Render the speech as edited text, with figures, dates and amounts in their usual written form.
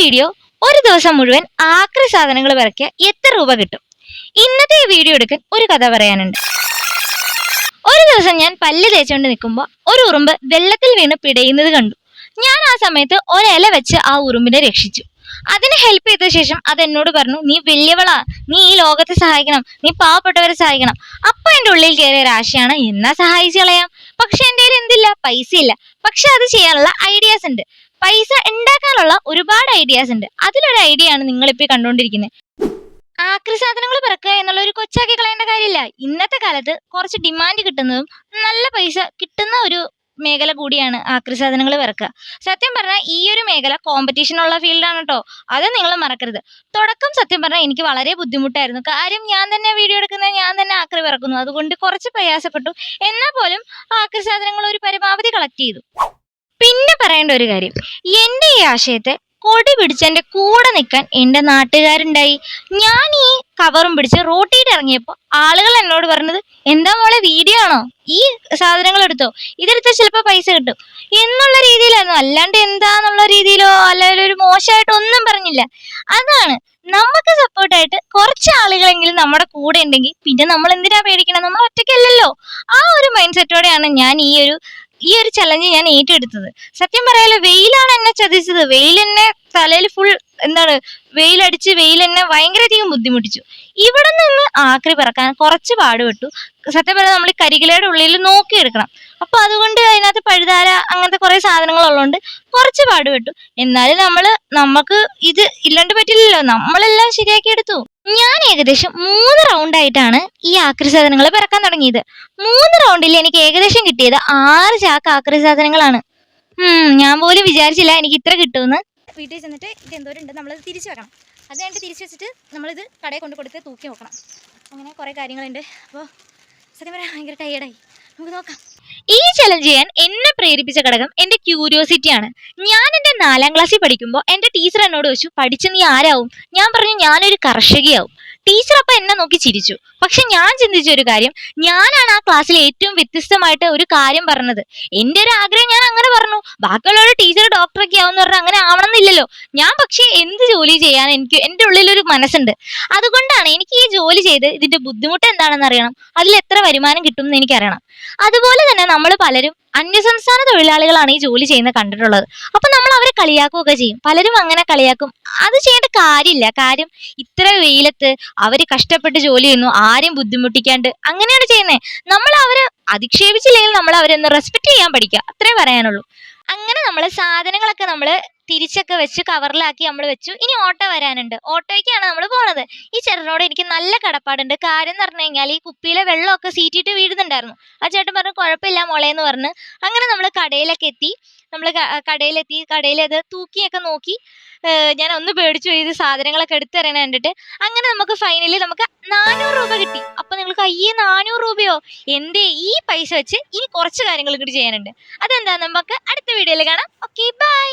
Video ഒരു ദിവസം മുഴുവൻ ആക്രി സാധനങ്ങൾ പിറക്കിയ എത്ര രൂപ കിട്ടും? ഇന്നത്തെ വീഡിയോ എടുക്കാൻ ഒരു കഥ പറയാനുണ്ട്. ഒരു ദിവസം ഞാൻ പല്ല് തേച്ചുകൊണ്ട് നിൽക്കുമ്പോൾ ഒരു ഉറുമ്പ് വെള്ളത്തിൽ വീണ് പിടയുന്നത് കണ്ടു. ഞാൻ ആ സമയത്ത് ഒരില വെച്ച് ആ ഉറുമ്പിനെ രക്ഷിച്ചു. അതിനെ ഹെൽപ്പ് ചെയ്ത ശേഷം അത് എന്നോട് പറഞ്ഞു, നീ വലിയവളാ, നീ ഈ ലോകത്തെ സഹായിക്കണം, നീ പാവപ്പെട്ടവരെ സഹായിക്കണം. അപ്പൊ എന്റെ ഉള്ളിൽ കയറിയ ഒരാശയാണ്, എന്നാ സഹായിച്ചു കളയാം. പക്ഷെ എന്റെ കയ്യിൽ എന്തില്ല, പൈസ ഇല്ല. പക്ഷെ അത് ചെയ്യാനുള്ള ഐഡിയാസ് ഉണ്ട്, പൈസ ഉണ്ടാക്കാനുള്ള ഒരുപാട് ഐഡിയാസ് ഉണ്ട്. അതിലൊരു ഐഡിയ ആണ് നിങ്ങളിപ്പോ കണ്ടുകൊണ്ടിരിക്കുന്നത്. ആക്രി സാധനങ്ങൾ പിറക്കുക എന്നുള്ള ഒരു കൊച്ചാക്കി കളയേണ്ട കാര്യമില്ല. ഇന്നത്തെ കാലത്ത് കുറച്ച് ഡിമാൻഡ് കിട്ടുന്നതും നല്ല പൈസ കിട്ടുന്ന ഒരു മേഖല കൂടിയാണ് ആക്രി സാധനങ്ങൾ പിറക്കുക. സത്യം പറഞ്ഞാൽ ഈ ഒരു മേഖല കോമ്പറ്റീഷൻ ഉള്ള ഫീൽഡാണ് കേട്ടോ, അത് നിങ്ങൾ മറക്കരുത്. തുടക്കം സത്യം പറഞ്ഞാൽ എനിക്ക് വളരെ ബുദ്ധിമുട്ടായിരുന്നു. കാര്യം ഞാൻ തന്നെ വീഡിയോ എടുക്കുന്നത്, ഞാൻ തന്നെ ആക്രി പിറക്കുന്നു, അതുകൊണ്ട് കുറച്ച് പ്രയാസപ്പെട്ടു. എന്നാൽ പോലും ആക്രി സാധനങ്ങൾ ഒരു പരമാവധി കളക്ട് ചെയ്തു. പിന്നെ പറയേണ്ട ഒരു കാര്യം, എന്റെ ഈ ആശയത്തെ കൊടി പിടിച്ച് എന്റെ കൂടെ നിൽക്കാൻ എന്റെ നാട്ടുകാരുണ്ടായി. ഞാൻ ഈ കവറും പിടിച്ച് റോട്ടിൽ ഇറങ്ങിയപ്പോൾ ആളുകൾ എന്നോട് പറഞ്ഞത്, എന്താ മോളെ വീഡിയോ ആണോ, ഈ സാധനങ്ങൾ എടുത്തോ, ഇതെടുത്താൽ ചിലപ്പോൾ പൈസ കിട്ടും എന്നുള്ള രീതിയിലായിരുന്നു. അല്ലാണ്ട് എന്താന്നുള്ള രീതിയിലോ അല്ലെങ്കിൽ ഒരു മോശമായിട്ടോ ഒന്നും പറഞ്ഞില്ല. അതാണ്, നമുക്ക് സപ്പോർട്ടായിട്ട് കുറച്ച് ആളുകളെങ്കിലും നമ്മുടെ കൂടെ ഉണ്ടെങ്കിൽ പിന്നെ നമ്മൾ എന്തിനാ പേടിക്കണം, നമ്മൾ ഒറ്റയ്ക്കല്ലല്ലോ. ആ ഒരു മൈൻഡ് സെറ്റോടെയാണ് ഞാൻ ഈ ഒരു ചലഞ്ച് ഞാൻ ഏറ്റെടുത്തത്. സത്യം പറയാലോ, വെയിലാണ് എന്നെ ചതിച്ചത്. വെയിൽ എന്നെ തലയിൽ ഫുൾ വെയിലടിച്ച് വെയിൽ എന്നെ ഭയങ്കരധികം ബുദ്ധിമുട്ടിച്ചു. ഇവിടെ നിന്ന് ആക്രി പറക്കാൻ കുറച്ച് പാടുപെട്ടു. സത്യം പറഞ്ഞാൽ നമ്മൾ ഈ കരികിലയുടെ ഉള്ളിൽ നോക്കിയെടുക്കണം. അപ്പൊ അതുകൊണ്ട് അതിനകത്ത് പഴുതാര അങ്ങനത്തെ കുറെ സാധനങ്ങൾ ഉള്ളതുകൊണ്ട് കുറച്ച് പാടുപെട്ടു. എന്നാലും നമുക്ക് ഇത് ഇല്ലാണ്ട് പറ്റില്ലല്ലോ, നമ്മളെല്ലാം ശരിയാക്കി എടുത്തു. ഞാൻ ഏകദേശം 3 റൗണ്ടായിട്ടാണ് ഈ ആക്രി സാധനങ്ങൾ പിറക്കാൻ തുടങ്ങിയത്. 3 റൗണ്ടിൽ എനിക്ക് ഏകദേശം കിട്ടിയത് 6 ചാക്ക് ആക്രി സാധനങ്ങളാണ്. ഞാൻ പോലും വിചാരിച്ചില്ല എനിക്ക് ഇത്ര കിട്ടുമെന്ന്. വീട്ടിൽ ചെന്നിട്ട് ഇത് എന്തോരം ഉണ്ട് നമ്മളത് തിരിച്ചു വെക്കണം. അത് കഴിഞ്ഞിട്ട് തിരിച്ചു വെച്ചിട്ട് നമ്മളിത് കടയിൽ കൊണ്ട് കൊടുത്ത് തൂക്കി നോക്കണം. അങ്ങനെ കുറേ കാര്യങ്ങളുണ്ട്. അപ്പോൾ സത്യം പറയാൻ ഭയങ്കര ടയേർഡായി. നമുക്ക് നോക്കാം. ഈ ചലഞ്ച് ചെയ്യാൻ എന്നെ പ്രേരിപ്പിച്ച ഘടകം എന്റെ ക്യൂരിയോസിറ്റിയാണ്. ഞാൻ എന്റെ 4ാം ക്ലാസ്സിൽ പഠിക്കുമ്പോൾ എന്റെ ടീച്ചർ എന്നോട് ചോദിച്ചു, പഠിച്ച് നീ ആരാവും? ഞാൻ പറഞ്ഞു, ഞാനൊരു കർഷകയാവും. ടീച്ചർ അപ്പൊ എന്നെ നോക്കി ചിരിച്ചു. പക്ഷെ ഞാൻ ചിന്തിച്ച ഒരു കാര്യം, ഞാനാണ് ആ ക്ലാസ്സിൽ ഏറ്റവും വ്യത്യസ്തമായിട്ട് ഒരു കാര്യം പറഞ്ഞത്. എന്റെ ഒരു ആഗ്രഹം ഞാൻ അങ്ങനെ പറഞ്ഞു. ബാക്കിയുള്ളവരുടെ ടീച്ചർ ഡോക്ടറൊക്കെ ആവുമെന്ന് പറഞ്ഞാൽ അങ്ങനെ ആവണമെന്നില്ലല്ലോ. ഞാൻ പക്ഷേ എന്ത് ജോലി ചെയ്യാൻ എനിക്ക് എന്റെ ഉള്ളിലൊരു മനസ്സുണ്ട്. അതുകൊണ്ടാണ് എനിക്ക് ഈ ജോലി ചെയ്ത് ഇതിന്റെ ബുദ്ധിമുട്ട് എന്താണെന്ന് അറിയണം, അതിൽ എത്ര വരുമാനം കിട്ടും എന്ന് എനിക്കറിയണം. അതുപോലെ തന്നെ നമ്മൾ പലരും അന്യസംസ്ഥാന തൊഴിലാളികളാണ് ഈ ജോലി ചെയ്യുന്നത് കണ്ടിട്ടുള്ളത്. അപ്പൊ നമ്മൾ അവരെ കളിയാക്കുകയൊക്കെ ചെയ്യും. പലരും അങ്ങനെ കളിയാക്കും. അത് ചെയ്യേണ്ട കാര്യമില്ല. കാര്യം ഇത്ര വെയിലത്ത് അവര് കഷ്ടപ്പെട്ട് ജോലി ചെയ്യുന്നു, ആരെയും ബുദ്ധിമുട്ടിക്കാണ്ട് അങ്ങനെയാണ് ചെയ്യുന്നത്. നമ്മൾ അവരെ അധിക്ഷേപിച്ചില്ലെങ്കിൽ നമ്മൾ അവരൊന്ന് റെസ്പെക്ട് ചെയ്യാൻ പഠിക്കുക, അത്രേ പറയാനുള്ളൂ. അങ്ങനെ നമ്മൾ സാധനങ്ങളൊക്കെ തിരിച്ചൊക്കെ വെച്ച് കവറിലാക്കി നമ്മൾ വെച്ചു. ഇനി ഓട്ടോ വരാനുണ്ട്, ഓട്ടോയ്ക്കാണ് നമ്മൾ പോണത്. ഈ ചേട്ടനോട് എനിക്ക് നല്ല കടപ്പാടുണ്ട്. കാര്യം എന്ന് പറഞ്ഞു കഴിഞ്ഞാൽ ഈ കുപ്പിയിലെ വെള്ളമൊക്കെ സീറ്റിട്ട് വീഴുന്നുണ്ടായിരുന്നു. ആ ചേട്ടൻ പറഞ്ഞു, കുഴപ്പമില്ല മോളെ എന്ന് പറഞ്ഞ്. അങ്ങനെ നമ്മൾ കടയിലൊക്കെ എത്തി. കടയിൽ അത് തൂക്കിയൊക്കെ നോക്കി. ഞാൻ ഒന്ന് പേടിച്ചു പോയി, ഇത് സാധനങ്ങളൊക്കെ എടുത്തറിയണ കണ്ടിട്ട്. അങ്ങനെ നമുക്ക് ഫൈനലി 400 രൂപ കിട്ടി. അപ്പൊ നിങ്ങൾക്ക് 400 രൂപയോ, എന്തേ ഈ പൈസ വെച്ച് ഇനി കുറച്ച് കാര്യങ്ങൾ കൂടി ചെയ്യാനുണ്ട്. അതെന്താ നമുക്ക് അടുത്ത വീഡിയോയിൽ കാണാം. Okay, by.